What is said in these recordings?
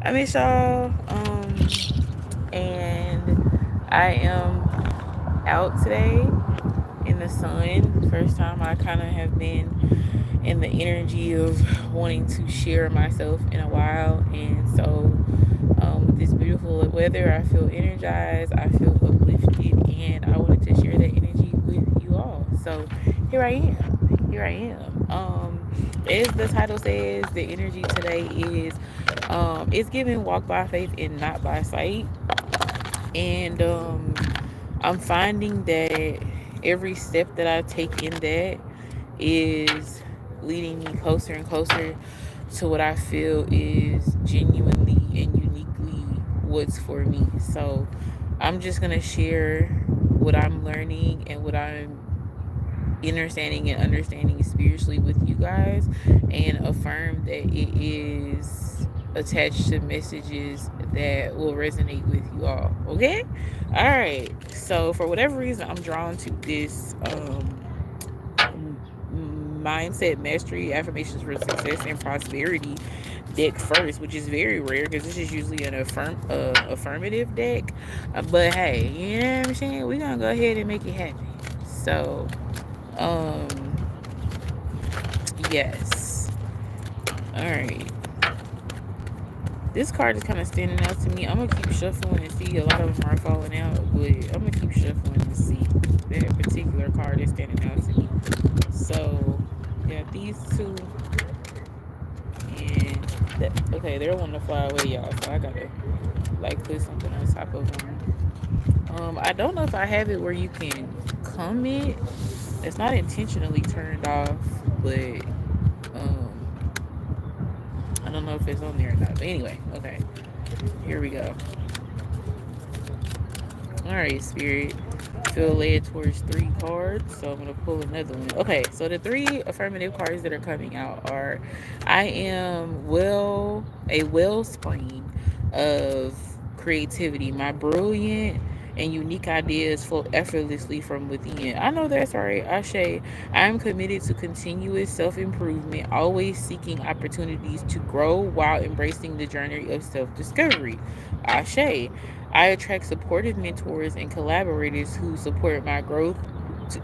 I miss y'all. And I am out today in the sun. First time I kind of have been in the energy of wanting to share myself in a while. And so, with this beautiful weather, I feel energized, I feel uplifted, and I wanted to share that energy with you all. So, here I am. Here I am. As the title says, the energy today is it's given walk by faith and not by sight. And I'm finding that every step that I take in that is leading me closer and closer to what I feel is genuinely and uniquely what's for me. So I'm just gonna share what I'm learning and what I'm understanding and understanding spiritually with you guys, and affirm that it is attached to messages that will resonate with you all. Okay? All right. So for whatever reason, I'm drawn to this mindset mastery affirmations for success and prosperity deck first, which is very rare because this is usually an affirmative deck. But hey, you know what I'm saying? We're gonna go ahead and make it happen. So um yes. All right. This card is kind of standing out to me. I'm gonna keep shuffling and see. A lot of them are falling out, but I'm gonna keep shuffling and see. That particular card is standing out to me. So, yeah, these two, and okay, they're wanting to fly away, y'all. So I gotta like put something on top of them. I don't know if I have it where you can comment. It's not intentionally turned off, but um, I don't know if it's on there or not. But anyway, okay, here we go. All right, Spirit. Feel led towards three cards, so I'm gonna pull another one. Okay, so the three affirmative cards that are coming out are: I am a wellspring of creativity. My brilliant and unique ideas flow effortlessly from within. I know that's right. Ashe. I am committed to continuous self improvement, always seeking opportunities to grow while embracing the journey of self discovery. Ashe. I attract supportive mentors and collaborators who support my growth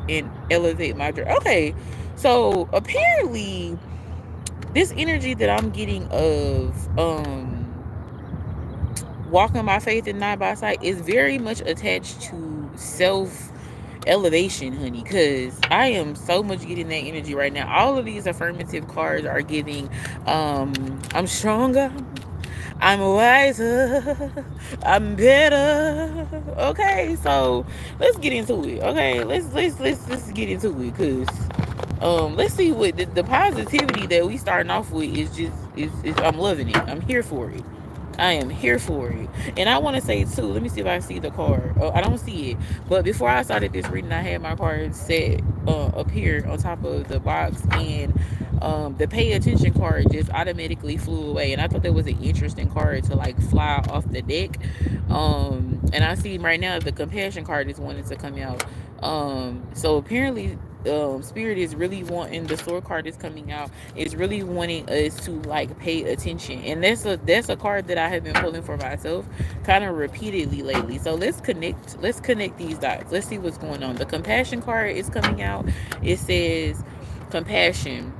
and elevate my journey. Okay, so apparently, this energy that I'm getting of walking by faith and not by sight is very much attached to self elevation, honey, because I am so much getting that energy right now. All of these affirmative cards are giving I'm stronger, I'm wiser, I'm better. Okay, so let's get into it. Okay, let's get into it, cause let's see what the positivity that we starting off with is just is I'm loving it. I'm here for it. I am here for it. And I want to say too, let me see if I see the card. Oh, I don't see it. But before I started this reading, I had my card set up here on top of the box, and the pay attention card just automatically flew away. And I thought that was an interesting card to like fly off the deck. And I see right now the compassion card is wanting to come out. So apparently spirit is really wanting, the sword card is coming out, is really wanting us to like pay attention, and that's a card that I have been pulling for myself kind of repeatedly lately. So let's connect these dots. Let's see what's going on. The compassion card is coming out. It says compassion.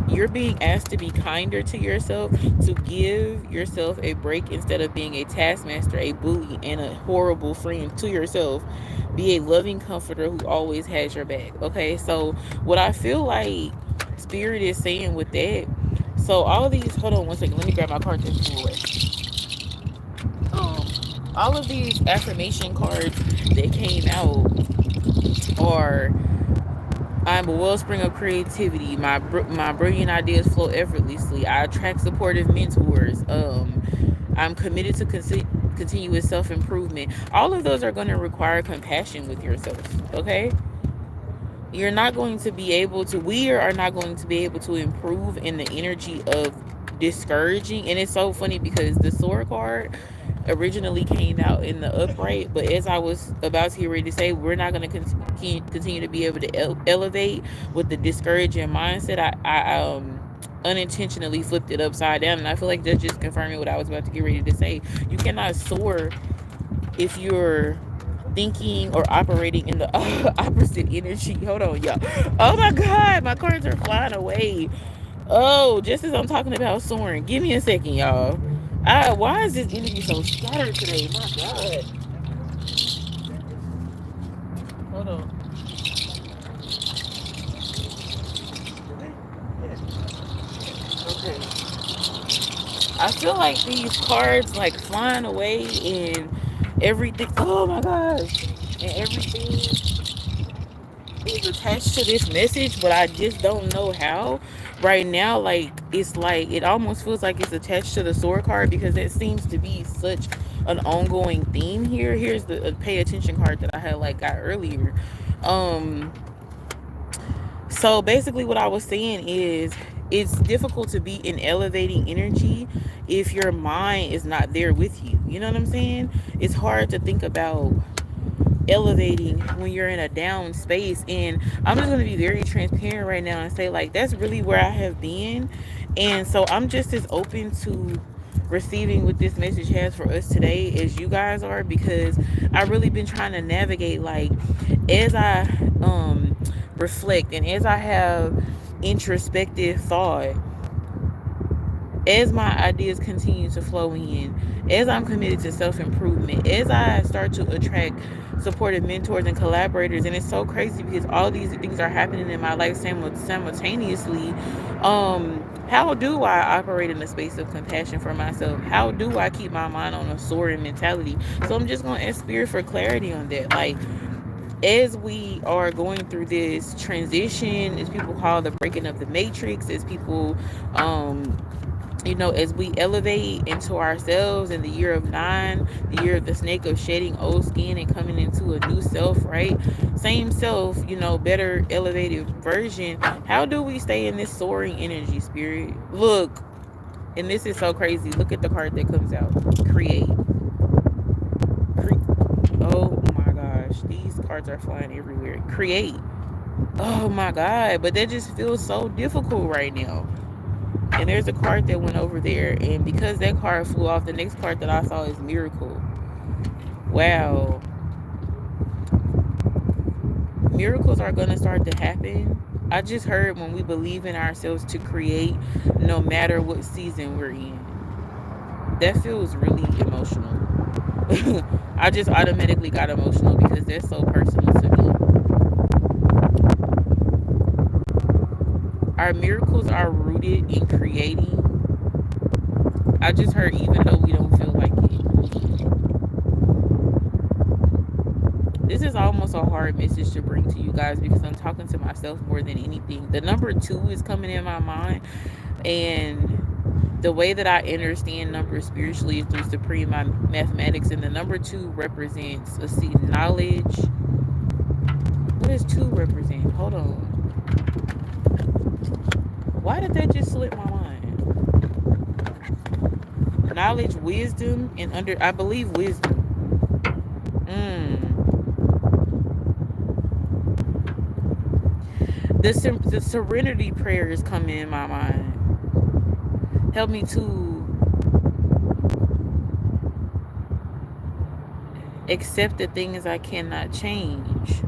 You're being asked to be kinder to yourself, to give yourself a break instead of being a taskmaster, a bully, and a horrible friend to yourself. Be a loving comforter who always has your back. Okay, so what I feel like spirit is saying with that, so all of these, hold on one second, let me grab my card just pull away. All of these affirmation cards that came out are: I'm a wellspring of creativity. My brilliant ideas flow effortlessly. I attract supportive mentors. I'm committed to continuous self improvement. All of those are going to require compassion with yourself. Okay, you're not going to be able to. We are not going to be able to improve in the energy of discouraging. And it's so funny because the sword card originally came out in the upright, but as I was about to get ready to say, we're not going to continue to be able to elevate with the discouraging mindset. I unintentionally flipped it upside down. And I feel like that's just confirming what I was about to get ready to say. You cannot soar if you're thinking or operating in the opposite energy. Hold on, y'all. Oh my god, my cards are flying away. Oh, just as I'm talking about soaring. Give me a second, y'all. Why is this energy so scattered today? My god. Hold on. Okay. I feel like these cards like flying away and everything. Oh my gosh. And everything is attached to this message, but I just don't know how. Right now, like it's like it almost feels like it's attached to the sword card because it seems to be such an ongoing theme here. Here's the pay attention card that I had like got earlier. Um so basically what I was saying is it's difficult to be in elevating energy if your mind is not there with you. You know what I'm saying? It's hard to think about elevating when you're in a down space. And I'm just going to be very transparent right now and say like that's really where I have been. And so I'm just as open to receiving what this message has for us today as you guys are, because I really been trying to navigate like as I reflect and as I have introspective thought, as my ideas continue to flow in, as I'm committed to self improvement, as I start to attract supportive mentors and collaborators. And it's so crazy because all these things are happening in my life simultaneously. How do I operate in a space of compassion for myself? How do I keep my mind on a soaring mentality? So I'm just going to ask Spirit for clarity on that. Like, as we are going through this transition, as people call the breaking of the matrix, as people um as we elevate into ourselves in the year of 9, the year of the snake, of shedding old skin and coming into a new self, right? Same self, better elevated version. How do we stay in this soaring energy, Spirit? Look, and this is so crazy. Look at the card that comes out. Create. Oh my gosh. These cards are flying everywhere. Create. Oh my god. But that just feels so difficult right now. And there's a card that went over there, and because that card flew off, the next card that I saw is Miracle. Wow. Miracles are going to start to happen. I just heard when we believe in ourselves to create, no matter what season we're in. That feels really emotional. I just automatically got emotional because that's so personal to me. Our miracles are rooted in creating. I just heard even though we don't feel like it. This is almost a hard message to bring to you guys because I'm talking to myself more than anything. The number 2 is coming in my mind, and the way that I understand numbers spiritually is through supreme mathematics. And the number 2 represents, let's see, knowledge. What does 2 represent? Hold on. Why did that just slip my mind? Knowledge, wisdom, and I believe wisdom. Mm. The serenity prayers come in my mind. Help me to accept the things I cannot change.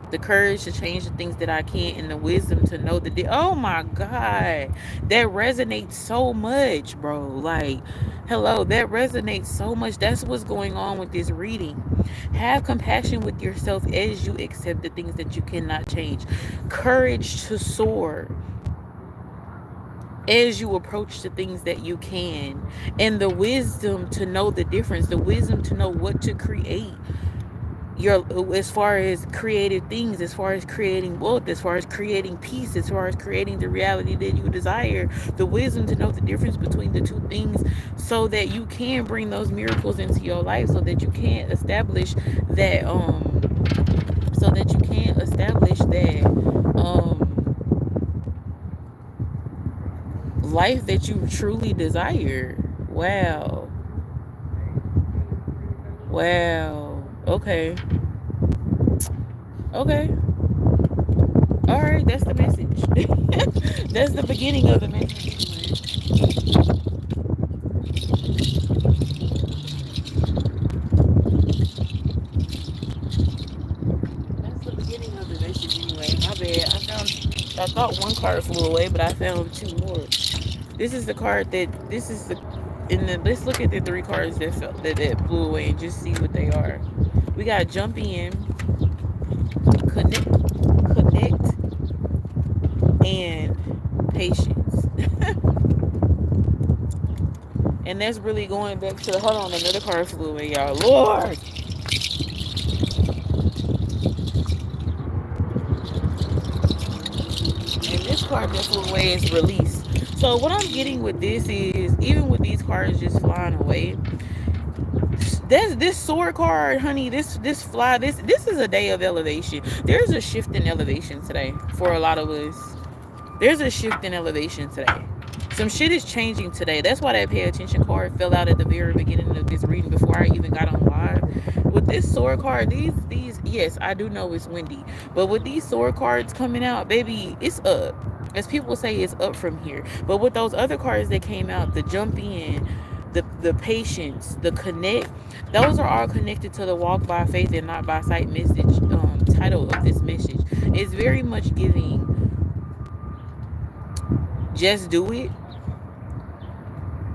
The courage to change the things that I can't, and the wisdom to know that oh my god, that resonates so much, bro. Like, hello, that resonates so much. That's what's going on with this reading. Have compassion with yourself as you accept the things that you cannot change. Courage to soar as you approach the things that you can, and the wisdom to know the difference, the wisdom to know what to create, your as far as creative things, as far as creating wealth, as far as creating peace, as far as creating the reality that you desire, the wisdom to know the difference between the two things, so that you can bring those miracles into your life, so that you can establish that life that you truly desire. Wow. Wow. Okay. Okay. All right, that's the message. That's the beginning of the message. That's the beginning of the message anyway. My bad. I thought one card flew away, but I found two more. This is the card that this is the in the let's look at the three cards that flew away and just see what they are. We got jump in, connect, and patience. And that's really going back to hold on, another card flew away, y'all. Lord. And this card that flew away is release. So what I'm getting with this is even with these cards just flying away, this sword card, honey, this fly, this is a day of elevation. There's a shift in elevation today for a lot of us. There's a shift in elevation today. Some shit is changing today. That's why that pay attention card fell out at the very beginning of this reading before I even got on live. With this sword card, these yes, I do know it's windy, but with these sword cards coming out, baby, it's up. As people say, it's up from here. But with those other cards that came out, the jump in, the patience, the connect, those are all connected to the walk by faith and not by sight message. Title of this message is very much giving just do it.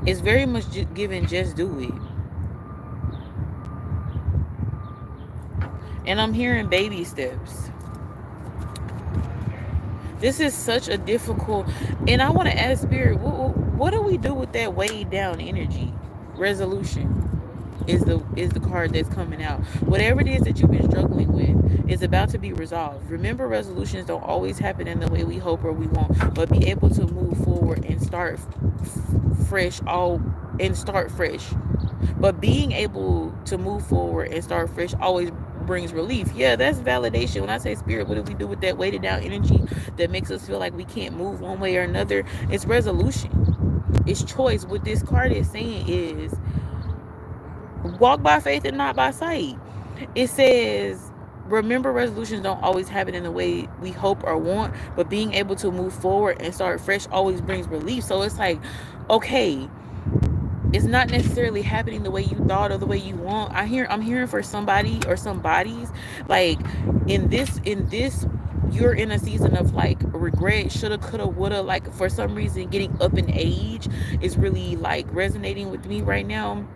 It's very much given just do it. And I'm hearing baby steps. This is such a difficult, and I want to ask Spirit, what do we do with that weighed down energy? Resolution is the card that's coming out. Whatever it is that you've been struggling with is about to be resolved. Remember, resolutions don't always happen in the way we hope or we want, but be able to move forward and start fresh. But being able to move forward and start fresh always brings relief. Yeah, that's validation. When I say Spirit, what do we do with that weighted down energy that makes us feel like we can't move one way or another? It's resolution. It's choice. What this card is saying is walk by faith and not by sight. It says, remember, resolutions don't always happen in the way we hope or want, but being able to move forward and start fresh always brings relief. So it's like, okay, it's not necessarily happening the way you thought or the way you want. I'm hearing for somebody or some bodies, like in this you're in a season of like regret, shoulda, coulda, woulda. Like for some reason, getting up in age is really like resonating with me right now.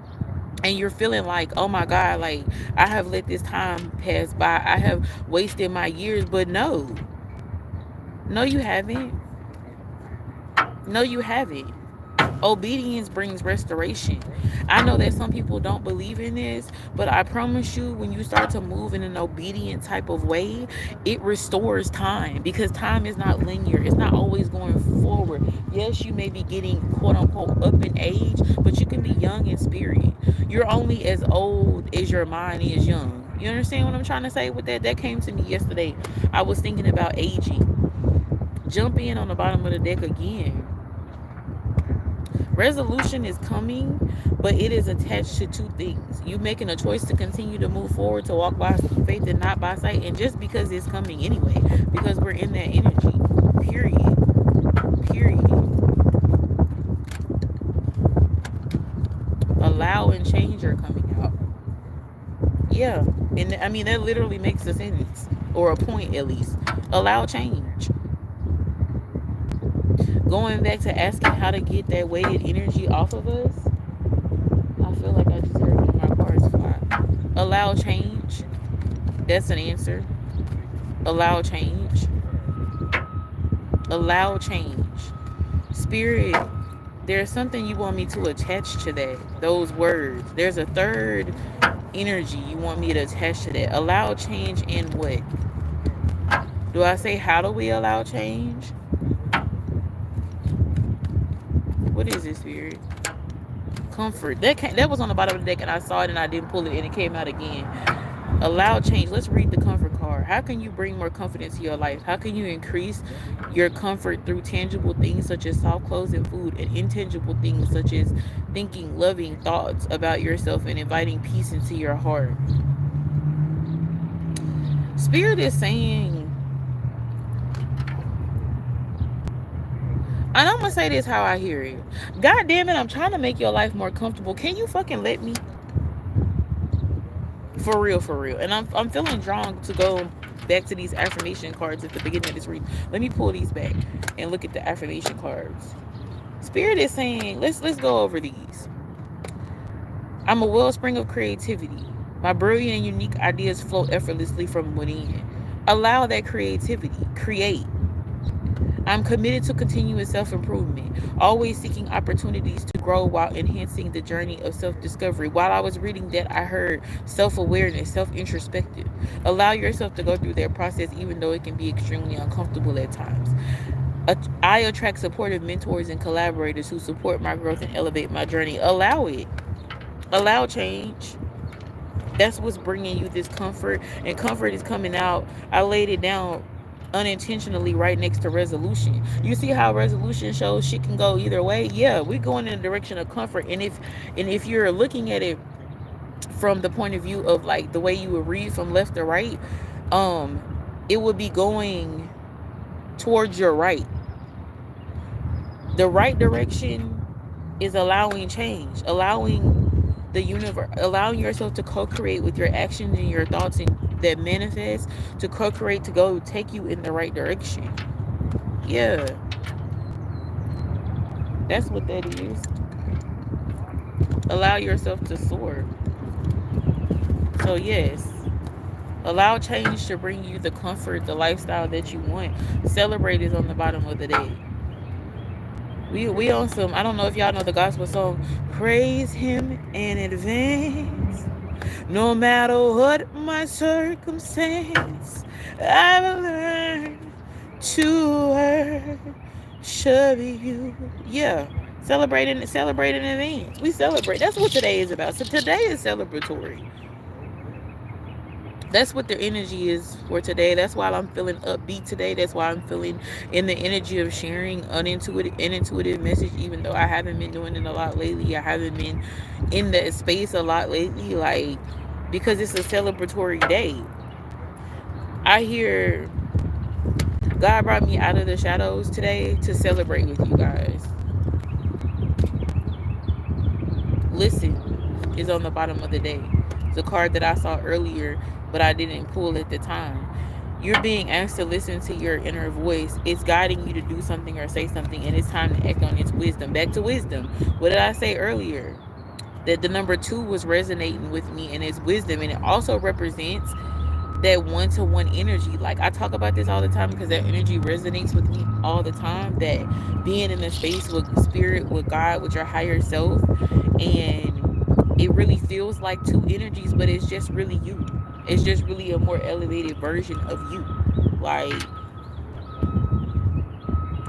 And you're feeling like, oh my God, like I have let this time pass by. I have wasted my years. But no, you haven't. No, you haven't. Obedience brings restoration. I know that some people don't believe in this, but I promise you, when you start to move in an obedient type of way, it restores time because time is not linear. It's not always going forward. Yes, you may be getting quote unquote up in age, but you can be young in spirit. You're only as old as your mind is young. You understand what I'm trying to say with that? That came to me yesterday. I was thinking about aging. Jump in on the bottom of the deck again. Resolution is coming, but it is attached to two things. You making a choice to continue to move forward, to walk by faith and not by sight, and just because it's coming anyway, because we're in that energy. Period. Period. Allow and change are coming out. Yeah. And I mean that literally makes a sentence. Or a point at least. Allow change. Going back to asking how to get that weighted energy off of us, I feel like I just heard one of my cards fly. Allow change. That's an answer. Allow change. Allow change. Spirit, there's something you want me to attach to that. Those words. There's a third energy you want me to attach to that. Allow change in what? Do I say how do we allow change? What is this, Spirit? Comfort. That was on the bottom of the deck and I saw it and I didn't pull it and it came out again. Allow change. Let's read the comfort card. How can you bring more confidence to your life? How can you increase your comfort through tangible things such as soft clothes and food, and intangible things such as thinking loving thoughts about yourself and inviting peace into your heart? Spirit is saying gonna say this how I hear it. God damn it, I'm trying to make your life more comfortable. Can you fucking let me? For real, for real. And I'm feeling drawn to go back to these affirmation cards at the beginning of this read. Let me pull these back and look at the affirmation cards. Spirit is saying, let's go over these. I'm a wellspring of creativity. My brilliant and unique ideas flow effortlessly from within. Allow that creativity. Create. I'm committed to continuous self improvement, always seeking opportunities to grow while enhancing the journey of self discovery. While I was reading that, I heard self awareness, self introspective. Allow yourself to go through that process, even though it can be extremely uncomfortable at times. I attract supportive mentors and collaborators who support my growth and elevate my journey. Allow it. Allow change. That's what's bringing you this comfort, and comfort is coming out. I laid it down unintentionally right next to resolution. You see how resolution shows shit can go either way? Yeah, we're going in the direction of comfort. And if you're looking at it from the point of view of like the way you would read from left to right, um it would be going towards your right. The right direction is allowing change, allowing the universe, allowing yourself to co-create with your actions and your thoughts and that manifest, to co-create, to go take you in the right direction. Yeah, that's what that is. Allow yourself to soar. So yes, allow change to bring you the comfort, the lifestyle that you want. Celebrate is on the bottom of the day. We on some, I don't know if y'all know the gospel song, praise him in advance. No matter what my circumstance, I've learned to worship you. Yeah. Celebrate in advance. We celebrate. That's what today is about. So today is celebratory. That's what the energy is for today. That's why I'm feeling upbeat today. That's why I'm feeling in the energy of sharing intuitive message, even though I haven't been doing it a lot lately. I haven't been in that space a lot lately, like, because it's a celebratory day. I hear God brought me out of the shadows today to celebrate with you guys. Listen is on the bottom of the day. It's a card that I saw earlier, but I didn't pull at the time. You're being asked to listen to your inner voice. It's guiding you to do something or say something, and it's time to act on its wisdom. Back to wisdom. What did I say earlier? That the number 2 was resonating with me, and it's wisdom, and it also represents that one-to-one energy. Like, I talk about this all the time because that energy resonates with me all the time. That being in a space with spirit, with God, with your higher self, and it really feels like two energies, but it's just really you. It's just really a more elevated version of you. Like,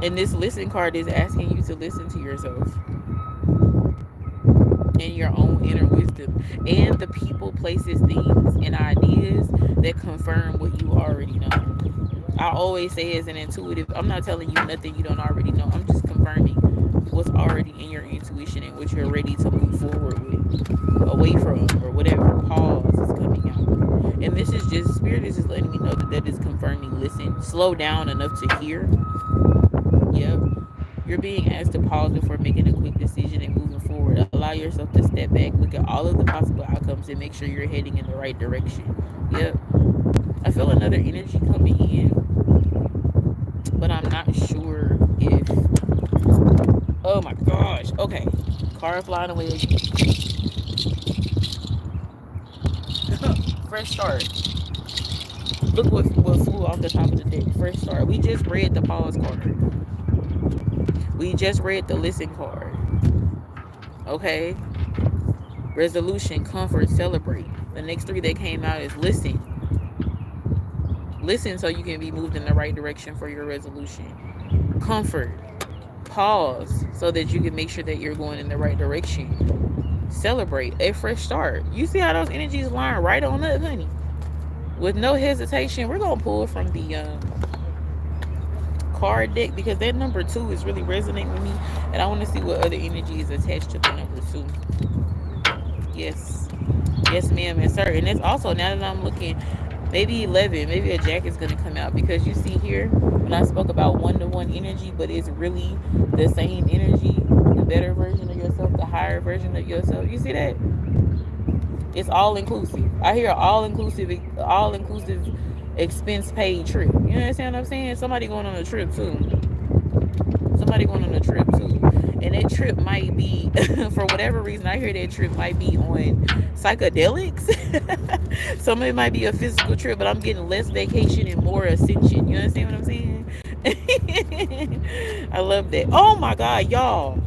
and this listen card is asking you to listen to yourself and your own inner wisdom and the people, places, things, and ideas that confirm what you already know. I always say, as an intuitive, I'm not telling you nothing you don't already know. I'm just confirming what's already in your intuition and what you're ready to move forward with, away from, or whatever pause is coming out. And this is just, spirit is just letting me know that that is confirming. Listen, slow down enough to hear. Yep. You're being asked to pause before making a quick decision and moving forward. Allow yourself to step back, look at all of the possible outcomes, and make sure you're heading in the right direction. Yep. I feel another energy coming in, but I'm not sure if. Oh my gosh. Okay. Car flying away again. Fresh start. Look what flew off the top of the deck. Fresh start. We just read the pause card. We just read the listen card. Okay. Resolution, comfort, celebrate. The next 3 that came out is listen. Listen so you can be moved in the right direction for your resolution. Comfort. Pause so that you can make sure that you're going in the right direction. Celebrate. A fresh start. You see how those energies line right on up, honey? With no hesitation, we're going to pull from the card deck because that number 2 is really resonating with me. And I want to see what other energy is attached to the number 2. Yes. Yes, ma'am, and sir. And it's also, now that I'm looking, maybe 11, maybe a jack is going to come out because you see here, when I spoke about one-to-one energy, but it's really the same energy, the better version of yourself, the higher version of yourself. You see that? It's all inclusive. I hear all inclusive expense paid trip. You understand what I'm saying? Somebody going on a trip too. Somebody going on a trip too. And that trip might be, for whatever reason, I hear that trip might be on psychedelics. Some of it might be a physical trip, but I'm getting less vacation and more ascension. You understand what I'm saying? I love that. Oh my God, y'all.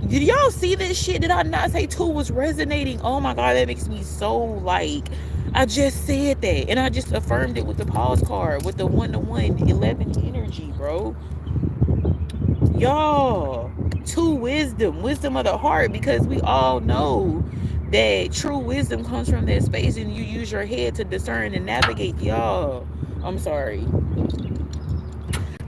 Did y'all see this shit? Did I not say two was resonating? Oh my God, that makes me so like. I just said that. And I just affirmed it with the pause card, with the one-to-one 11 energy, bro. Y'all, to wisdom of the heart, because we all know that true wisdom comes from that space and you use your head to discern and navigate. Y'all, I'm sorry,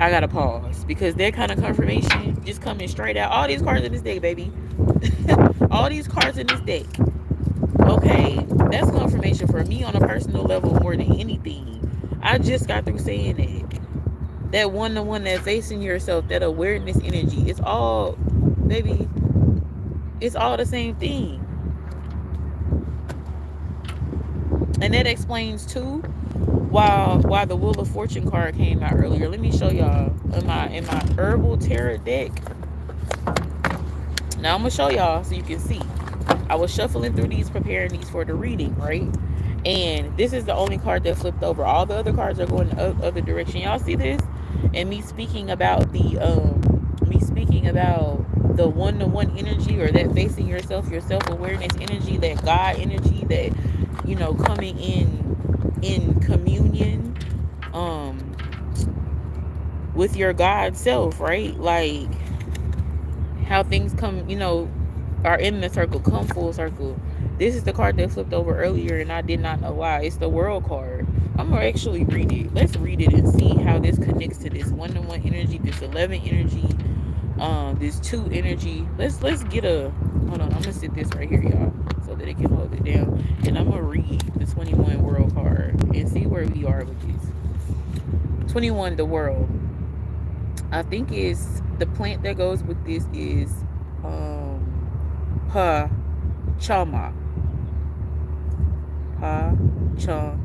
I gotta pause because that kind of confirmation just coming straight out. All these cards in this deck, baby. All these cards in this deck. Okay, that's confirmation for me on a personal level more than anything. I just got through saying that. That one-to-one, that facing yourself, that awareness energy, it's all, baby, it's all the same thing. And that explains too why the Wheel of Fortune card came out earlier. Let me show y'all in my herbal tarot deck. Now I'm gonna show y'all so you can see. I was shuffling through these, preparing these for the reading, right? And this is the only card that flipped over. All the other cards are going the other direction. Y'all see this? And me speaking about the one-to-one energy, or that facing yourself, your self-awareness energy, that God energy, that coming in communion um with your God self, right? Like how things come, are in the circle, come full circle. This is the card that flipped over earlier, and I did not know why. It's the World card. I'm gonna actually read it. Let's read it and see how this connects to this one-to-one energy, this 11 energy, this 2 energy. Let's get a hold on. I'm gonna sit this right here, y'all, so that it can hold it down, and I'm gonna read the 21 World card and see where we are with this. 21, the World. I think is the plant that goes with this is pa chama pa cha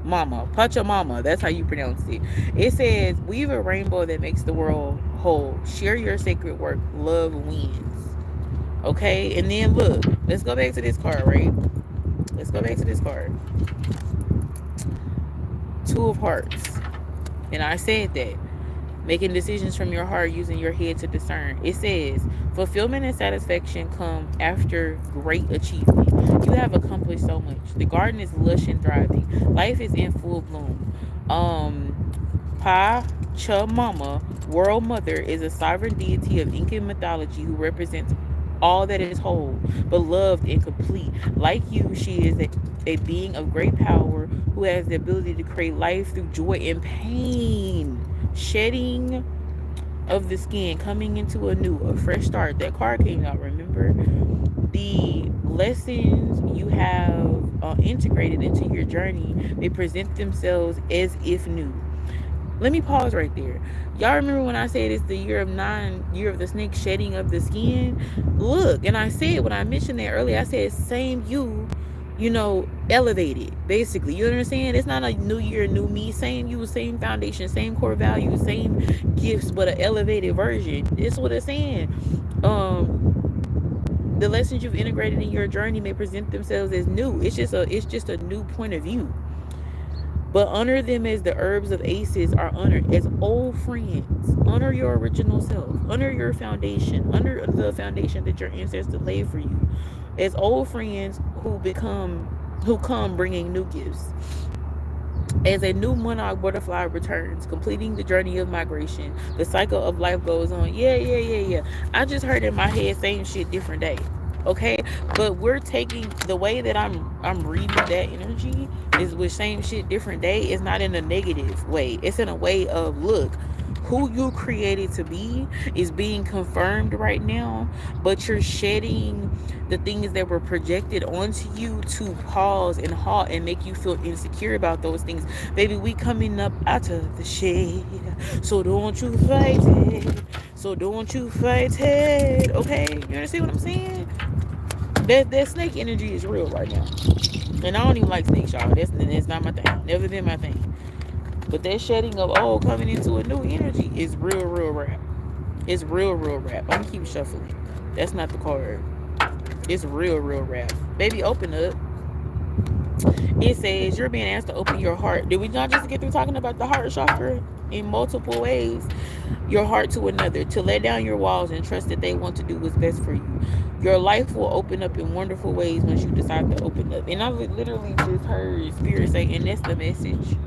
mama pachamama. That's how you pronounce it. It says, weave a rainbow that makes the world whole, share your sacred work, love wins. Okay, and then look, let's go back to this card, right? Let's go back to this card. 2 of Hearts. And I said that making decisions from your heart, using your head to discern. It says, fulfillment and satisfaction come after great achievement. You have accomplished so much. The garden is lush and thriving. Life is in full bloom. Pachamama, World Mother, is a sovereign deity of Incan mythology who represents all that is whole, beloved, and complete. Like you, she is a being of great power who has the ability to create life through joy and pain. Shedding of the skin, coming into a fresh start. That card came out, remember? The lessons you have integrated into your journey, they present themselves as if new. Let me pause right there. Y'all remember when I said it's the year of the snake, shedding of the skin? Look, and I said, when I mentioned that earlier, I said same elevated, basically. You understand? It's not a new year, new me. Same you, same foundation, same core values, same gifts, but an elevated version. It's what it's saying. The lessons you've integrated in your journey may present themselves as new. It's just a new point of view. But honor them as the herbs of aces are honored as old friends. Honor your original self. Honor your foundation. Honor the foundation that your ancestors laid for you. As old friends who come bringing new gifts. As a new monarch butterfly returns, completing the journey of migration, the cycle of life goes on. Yeah. I just heard in my head, same shit, different day. Okay, but we're taking the way that I'm reading that energy is with same shit, different day. Is not in a negative way. It's in a way of, look, who you created to be is being confirmed right now, but you're shedding the things that were projected onto you to pause and halt and make you feel insecure about those things. Baby, we coming up out of the shade, so don't you fight it. So don't you fight it. Okay? You understand what I'm saying? That snake energy is real right now. And I don't even like snakes, y'all. That's not my thing. Never been my thing. But that shedding of old coming into a new energy is real, real rap. It's real, real rap. I'm gonna keep shuffling. That's not the card. It's real, real rap. Baby, open up. It says you're being asked to open your heart. Did we not just get through talking about the heart chakra in multiple ways? Your heart to another, to let down your walls and trust that they want to do what's best for you. Your life will open up in wonderful ways once you decide to open up. And I literally just heard Spirit say, and that's the message.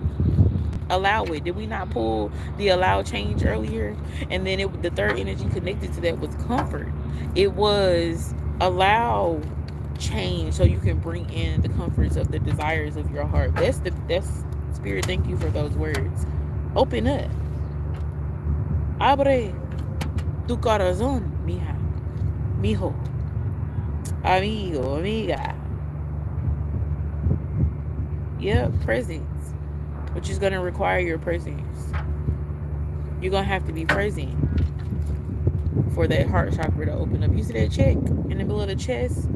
Allow it. Did we not pull the allow change earlier? And then the third energy connected to that was comfort. It was allow change so you can bring in the comforts of the desires of your heart. That's Spirit. Thank you for those words. Open up. Abre tu corazón, mija, mijo, amigo, amiga. Yep, presence, which is gonna require your presence. You're gonna have to be present for that heart chakra to open up. You see that check in the middle of the chest?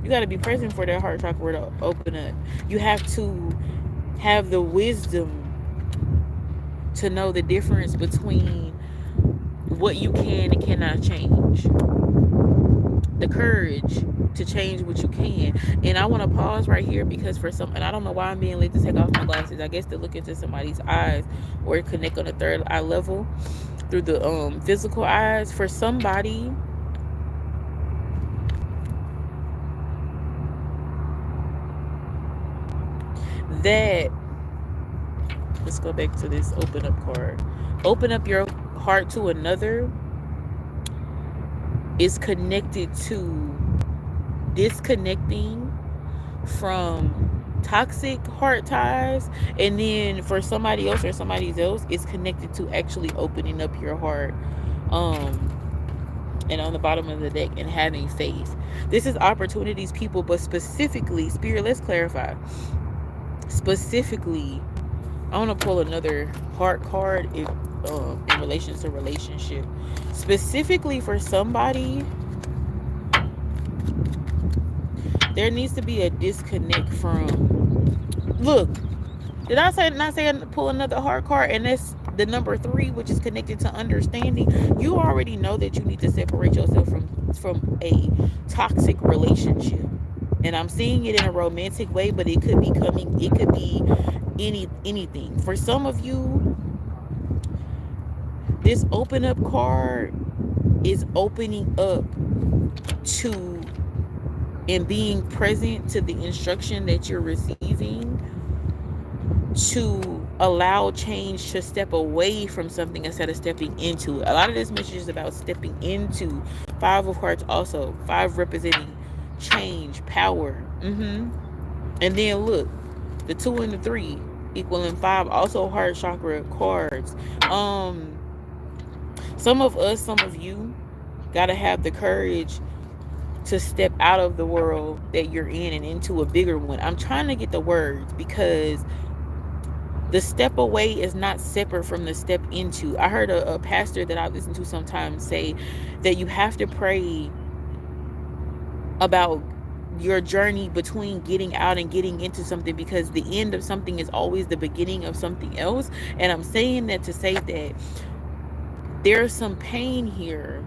You got to be present for that heart chakra to open up. You have to have the wisdom to know the difference between what you can and cannot change, the courage to change what you can. And I want to pause right here because for some, and I don't know why I'm being led to take off my glasses. I guess to look into somebody's eyes or connect on the third eye level through the physical eyes. For somebody, that, let's go back to this open up card. Open up your heart to another is connected to disconnecting from toxic heart ties, and then for somebody else or somebody else it's connected to actually opening up your heart, and on the bottom of the deck, and having faith. This is opportunities, people, but specifically, Spirit, let's clarify. Specifically, I want to pull another heart card in relation to relationship. Specifically for somebody, there needs to be a disconnect from. Look, did I say not say pull another heart card? And that's the number 3, which is connected to understanding. You already know that you need to separate yourself from a toxic relationship. And I'm seeing it in a romantic way, but it could be coming. It could be anything. For some of you, this open up card is opening up to and being present to the instruction that you're receiving to allow change, to step away from something instead of stepping into it. A lot of this message is about stepping into. 5 of hearts also. 5 representing change, power. And then look, the 2 and the 3 equaling 5, also heart chakra cards. Some of us, some of you gotta have the courage to step out of the world that you're in and into a bigger one. I'm trying to get the words because the step away is not separate from the step into. I heard a pastor that I listen to sometimes say that you have to pray about your journey between getting out and getting into something, because the end of something is always the beginning of something else. And I'm saying that to say that there's some pain here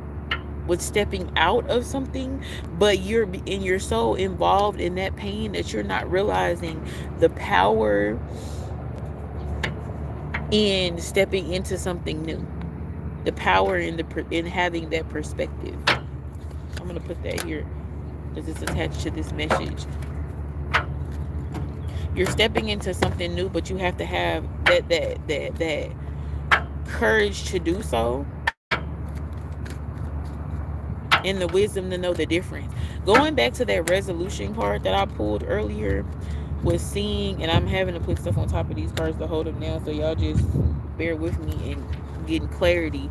with stepping out of something, but you're so involved in that pain that you're not realizing the power in stepping into something new, the power in having that perspective. I'm gonna put that here because it's attached to this message. You're stepping into something new, but you have to have that courage to do so, and the wisdom to know the difference. Going back to that resolution card that I pulled earlier, was seeing, and I'm having to put stuff on top of these cards to hold them down, so y'all just bear with me and getting clarity.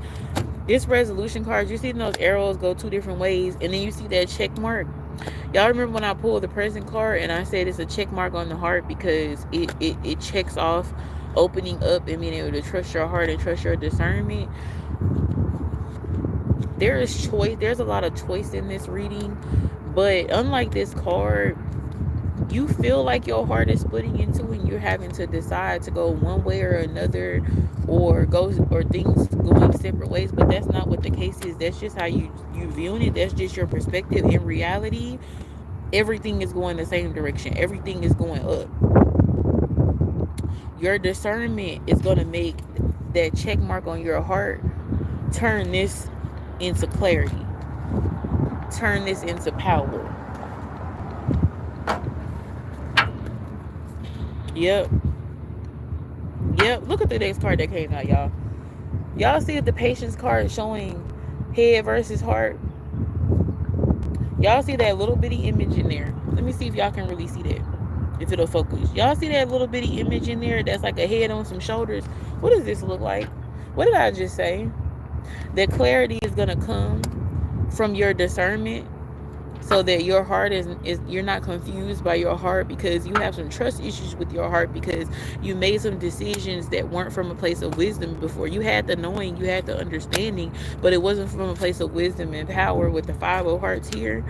This resolution card, you see those arrows go two different ways, and then you see that check mark. Y'all remember when I pulled the present card and I said it's a check mark on the heart because it checks off opening up and being able to trust your heart and trust your discernment. There is choice. There's a lot of choice in this reading, but unlike this card, you feel like your heart is splitting into and you're having to decide to go one way or another, or things going separate ways. But that's not what the case is. That's just how you viewing it. That's just your perspective. In reality, everything is going the same direction. Everything is going up. Your discernment is going to make that check mark on your heart turn this into clarity, turn this into power. Yep. Yep. Look at the next card that came out, y'all. Y'all see the patience card showing head versus heart? Y'all see that little bitty image in there? Let me see if y'all can really see that. If it'll focus. Y'all see that little bitty image in there that's like a head on some shoulders? What does this look like? What did I just say? That clarity is going to come from your discernment, so that your heart is you're not confused by your heart, because you have some trust issues with your heart because you made some decisions that weren't from a place of wisdom before. You had the knowing, you had the understanding, but it wasn't from a place of wisdom and power with the five of hearts here.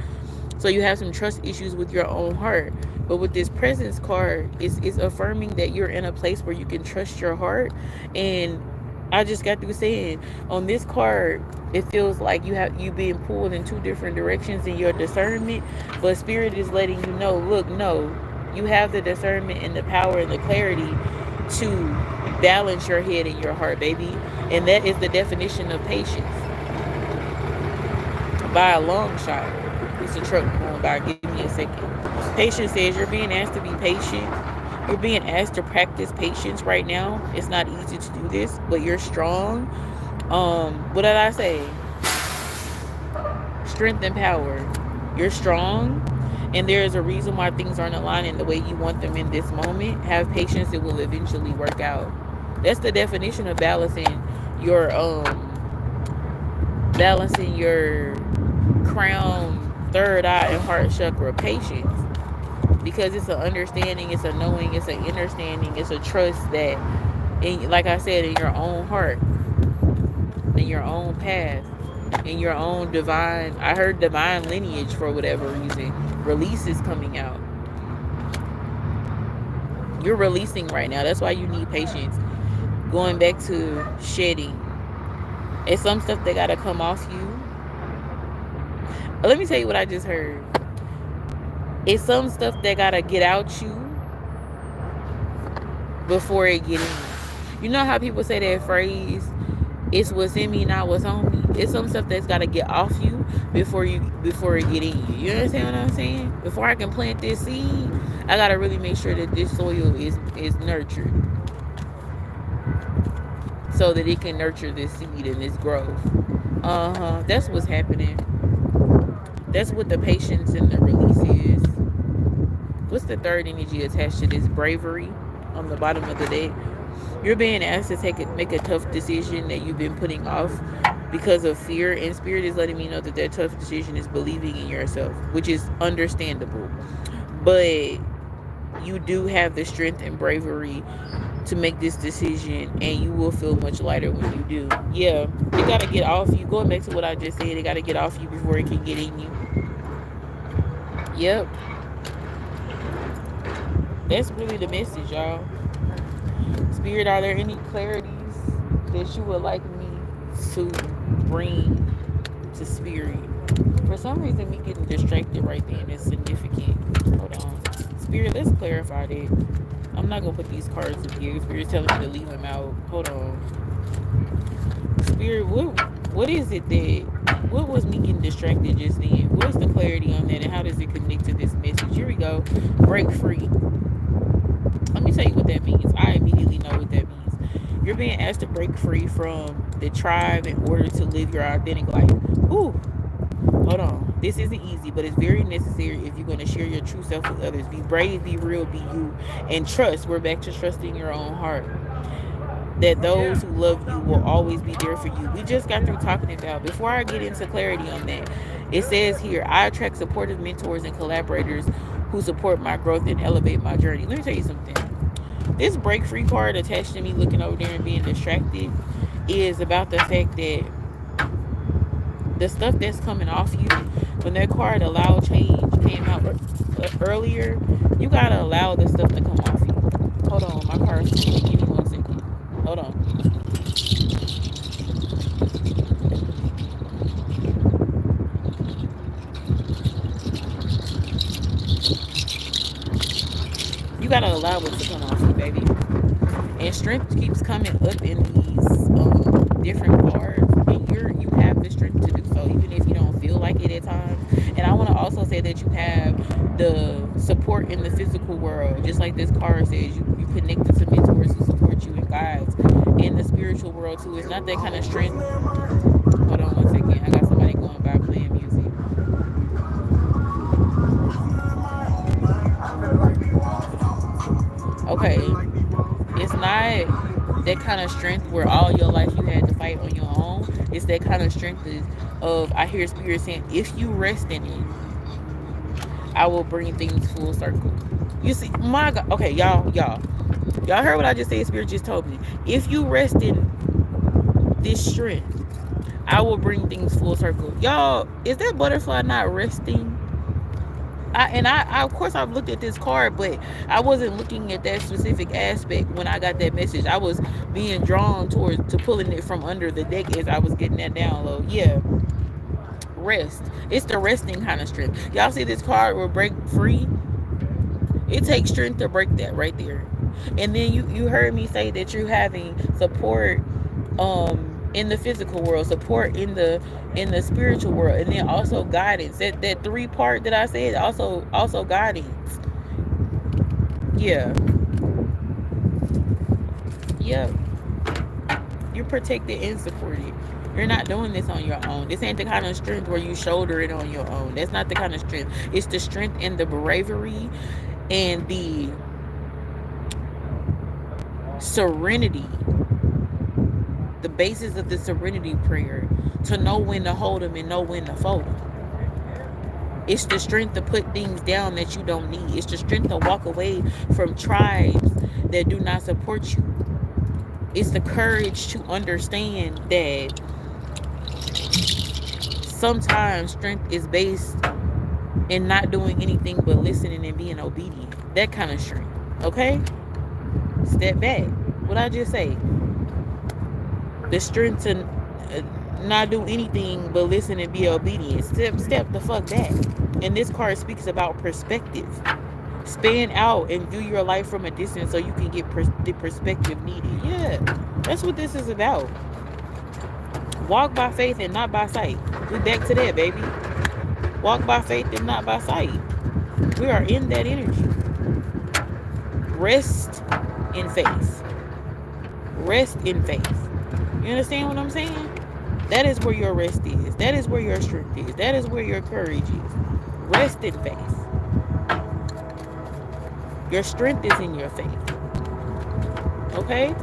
So you have some trust issues with your own heart. But with this presence card, it's affirming that you're in a place where you can trust your heart. And I just got through saying, on this card, it feels like you being pulled in two different directions in your discernment. But spirit is letting you know, look, no, you have the discernment and the power and the clarity to balance your head and your heart, baby. And that is the definition of patience by a long shot. It's a truck going by. Give me a second. Patience says you're being asked to be patient. You're being asked to practice patience right now. It's not easy to do this, but you're strong. What did I say? Strength and power. You're strong, and there is a reason why things aren't aligning the way you want them in this moment. Have patience; it will eventually work out. That's the definition of your balancing your crown, third eye, and heart chakra. Patience, because it's an understanding, it's a knowing, it's an understanding, it's a trust that, like I said, in your own heart, in your own path, in your own divine. I heard divine lineage for whatever reason. Release is coming out. You're releasing right now. That's why you need patience. Going back to shedding. It's some stuff that gotta come off you. Let me tell you what I just heard. It's some stuff that gotta get out you before it get in you. You know how people say that phrase, it's what's in me, not what's on me? It's some stuff that's gotta get off you before it get in you. You understand what I'm saying? Before I can plant this seed, I gotta really make sure that this soil is nurtured, so that it can nurture this seed and this growth. That's what's happening. That's what the patience and the release is. What's the third energy attached to this? Bravery on the bottom of the deck. You're being asked to make a tough decision that you've been putting off because of fear, and spirit is letting me know that that tough decision is believing in yourself, which is understandable. But you do have the strength and bravery to make this decision, and you will feel much lighter when you do. Yeah, it gotta get off you. Going back to what I just said, it gotta get off you before it can get in you. Yep, that's really the message, y'all. Spirit, are there any clarities that you would like me to bring to spirit? For some reason, me getting distracted right then is significant. Hold on. Spirit, let's clarify that. I'm not going to put these cards in here. Spirit's telling me to leave them out. Hold on. Spirit, what is it what was me getting distracted just then? What's the clarity on that, and how does it connect to this message? Here we go. Break free. Let me tell you what that means. I immediately know what that means. You're being asked to break free from the tribe in order to live your authentic life. Ooh, hold on. This isn't easy, but it's very necessary if you're going to share your true self with others. Be brave, be real, be you, and trust. We're back to trusting your own heart. that those who love you will always be there for you. We just got through talking about, before I get into clarity on that, it says here, I attract supportive mentors and collaborators who support my growth and elevate my journey. Let me tell you something. This break free card attached to me looking over there and being distracted is about the fact that the stuff that's coming off you, when that card allow change came out earlier, you gotta allow the stuff to come off you. Hold on, my car's moving. Give me 1 second. Hold on. You gotta allow it to come off you, baby. And strength keeps coming up in these different cards, and you have the strength to do so, even if you don't feel like it at times. And I want to also say that you have the support in the physical world, just like this card says. You connected to mentors who support you and guides in the spiritual world too. It's not that kind of strength. Hold on 1 second. I got somebody going by playing music. Okay, it's not that kind of strength where all your life you had to fight on your own. It's that kind of strength of, I hear spirit saying, if you rest in it, I will bring things full circle. You see, my God. Okay, y'all heard what I just said. Spirit just told me, if you rest in this strength, I will bring things full circle. Y'all, is that butterfly not resting? I of course I've looked at this card, but I wasn't looking at that specific aspect when I got that message. I was being drawn towards to pulling it from under the deck as I was getting that download. Yeah, rest. It's the resting kind of strength. Y'all see this card will break free. It takes strength to break that right there. And then you heard me say that you're having support in the physical world, support in the spiritual world, and then also guidance. That three part that I said, also guidance. Yeah. Yeah. You're protected and supported. You're not doing this on your own. This ain't the kind of strength where you shoulder it on your own. That's not the kind of strength. It's the strength and the bravery and the serenity, the basis of the serenity prayer, to know when to hold them and know when to fold them. It's the strength to put things down that you don't need. It's the strength to walk away from tribes that do not support you. It's the courage to understand that sometimes strength is based in not doing anything but listening and being obedient. That kind of strength. Okay? Step back. What I just say? The strength to not do anything but listen and be obedient. Step the fuck back. And this card speaks about perspective. Span out and view your life from a distance so you can get the perspective needed. Yeah, that's what this is about. Walk by faith and not by sight. We back to that, baby. Walk by faith and not by sight. We are in that energy. Rest in faith. Rest in faith. You understand what I'm saying? That is where your rest is. That is where your strength is. That is where your courage is. Rest in faith. Your strength is in your faith. Okay?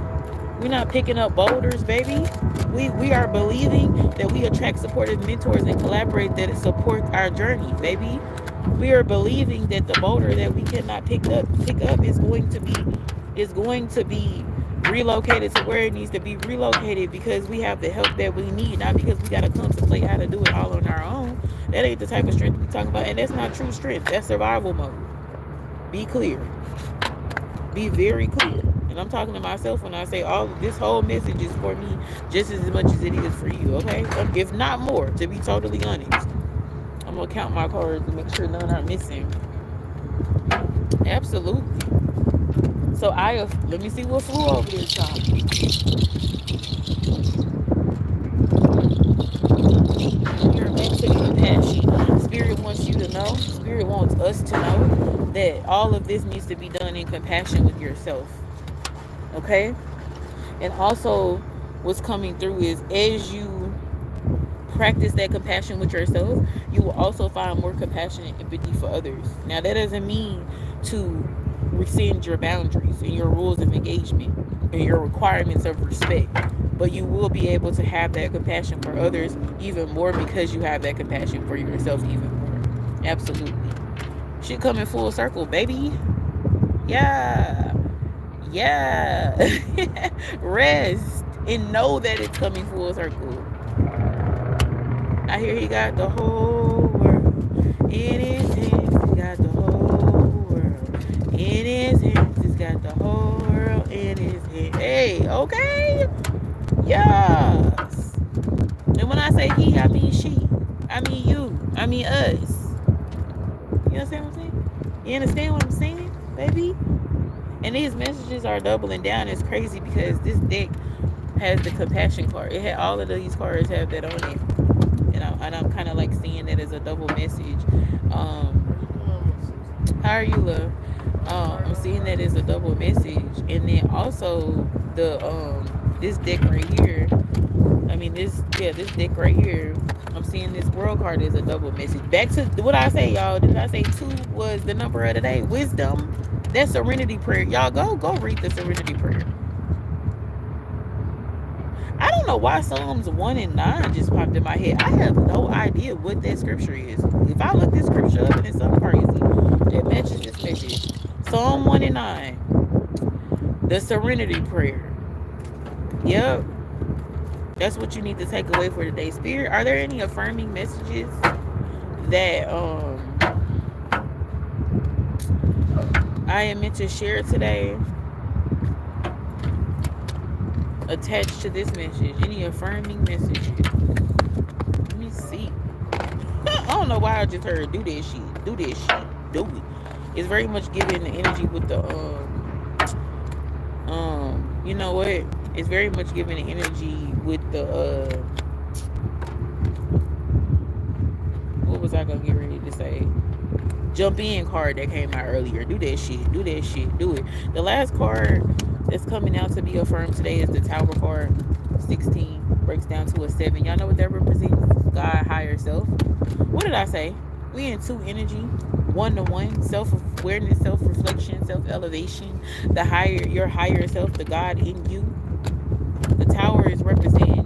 We're not picking up boulders, baby. We are believing that we attract supportive mentors and collaborate that support our journey, baby. We are believing that the boulder that we cannot pick up is going to be relocated to where it needs to be relocated because we have the help that we need, not because we gotta contemplate how to do it all on our own. That ain't the type of strength we talking about, and that's not true strength. That's survival mode. Be clear. Be very clear. And I'm talking to myself when I say all of this whole message is for me just as much as it is for you, okay? If not more, to be totally honest. I'm gonna count my cards to make sure none are missing. Absolutely. So let me see what flew over this time. You're meant to be compassionate. Spirit wants you to know. Spirit wants us to know that all of this needs to be done in compassion with yourself. Okay? And also, what's coming through is as you practice that compassion with yourself, you will also find more compassion and empathy for others. Now, that doesn't mean to rescind your boundaries and your rules of engagement and your requirements of respect. But you will be able to have that compassion for others even more because you have that compassion for yourself even more. Absolutely. Shit coming full circle, baby. Yeah. Yeah. Rest and know that it's coming full circle. I hear he got the whole world in his hands. He got the whole world in his hands. He's got the whole world in his hands. Hey, okay? Yes. And when I say he, I mean she. I mean you. I mean us. You understand what I'm saying? You understand what I'm saying, baby? And these messages are doubling down. It's crazy because this deck has the compassion card. It had all of these cards have that on it. And I'm kind of like seeing it as a double message. How are you, love? I'm seeing that as a double message, and then also the this deck right here. I mean this deck right here. I'm seeing this world card as a double message. Back to what I say, y'all. Did I say 2 was the number of the day? Wisdom. That serenity prayer. Y'all go read the serenity prayer. I don't know why Psalms 1 and 9 just popped in my head. I have no idea what that scripture is. If I look this scripture up and it's something crazy, it matches this message. Psalm 1 and 9. The serenity prayer. Yep. That's what you need to take away for today. Spirit, are there any affirming messages that I am meant to share today attached to this message? Any affirming messages? Let me see. I don't know why I just heard do this shit. Do this shit. Do it. It's very much giving the energy with the you know what? It's very much giving the energy with the what was I gonna get ready to say? Jump in card that came out earlier. Do that shit. Do that shit. Do it. The last card that's coming out to be affirmed today is the Tower card. 16 breaks down to a 7. Y'all know what that represents? God, higher self. What did I say? We in 2 energy, 1-to-1, self-awareness, self-reflection, self-elevation. Your higher self, the God in you. The Tower is representing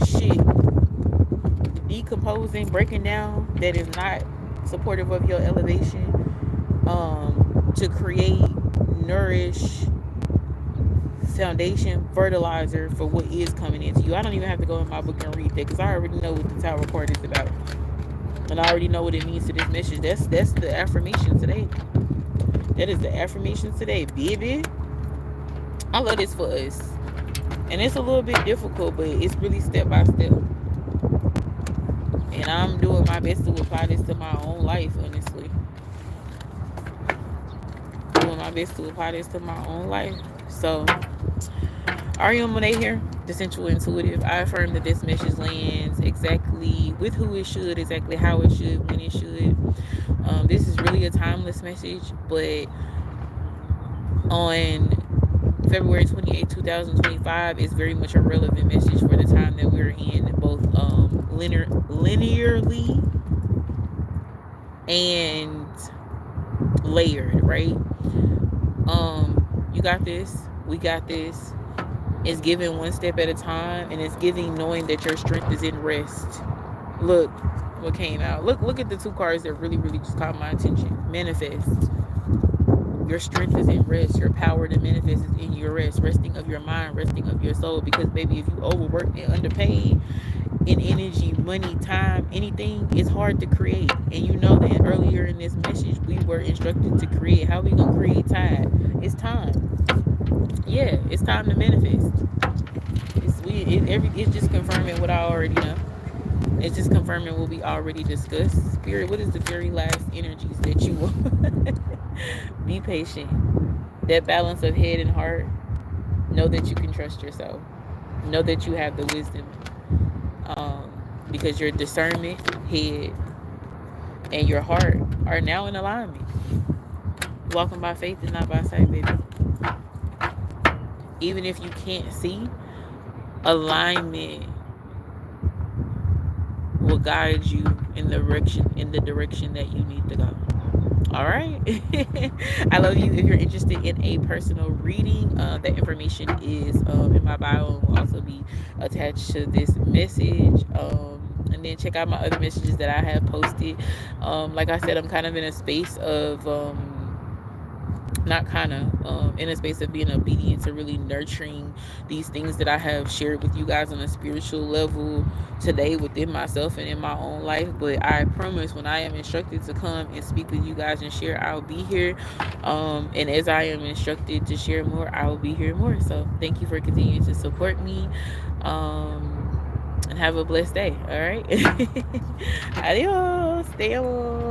shit decomposing, breaking down that is not supportive of your elevation, to create, nourish, foundation, fertilizer for what is coming into you. I don't even have to go in my book and read that because I already know what the Tower card is about, and I already know what it means to this message. That's the affirmation today. That is the affirmation today, baby. I love this for us, and it's a little bit difficult, but it's really step by step. And I'm doing my best to apply this to my own life, honestly. Doing my best to apply this to my own life. So, Aurion Monae here, the Sensual Intuitive. I affirm that this message lands exactly with who it should, exactly how it should, when it should. This is really a timeless message, but on February 28, 2025 is very much a relevant message for the time that we're in, both linearly and layered, right? You got this. We got this. It's giving one step at a time, and it's giving knowing that your strength is in rest. Look what came out. Look at the 2 cards that really, really just caught my attention. Manifest. Your strength is in rest. Your power to manifest is in your rest. Resting of your mind, resting of your soul. Because, baby, if you overworked and underpaid in energy, money, time, anything, it's hard to create. And you know that earlier in this message, we were instructed to create. How are we going to create time? It's time. Yeah, it's time to manifest. It's just confirming what I already know. It's just confirming what we already discussed. Spirit, what is the very last energies that you want? Be patient. That balance of head and heart. Know that you can trust yourself. Know that you have the wisdom. Because your discernment, head, and your heart are now in alignment. Walking by faith and not by sight, baby. Even if you can't see, alignment will guide you in the direction that you need to go. All right. I love you. If you're interested in a personal reading, that information is in my bio and will also be attached to this message. And then check out my other messages that I have posted. Like I said, I'm kind of in a space of not kind of in a space of being obedient to really nurturing these things that I have shared with you guys on a spiritual level today within myself and in my own life. But I promise, when I am instructed to come and speak with you guys and share, I'll be here. And as I am instructed to share more, I will be here more. So thank you for continuing to support me. And have a blessed day. All right. Adios. Te amo.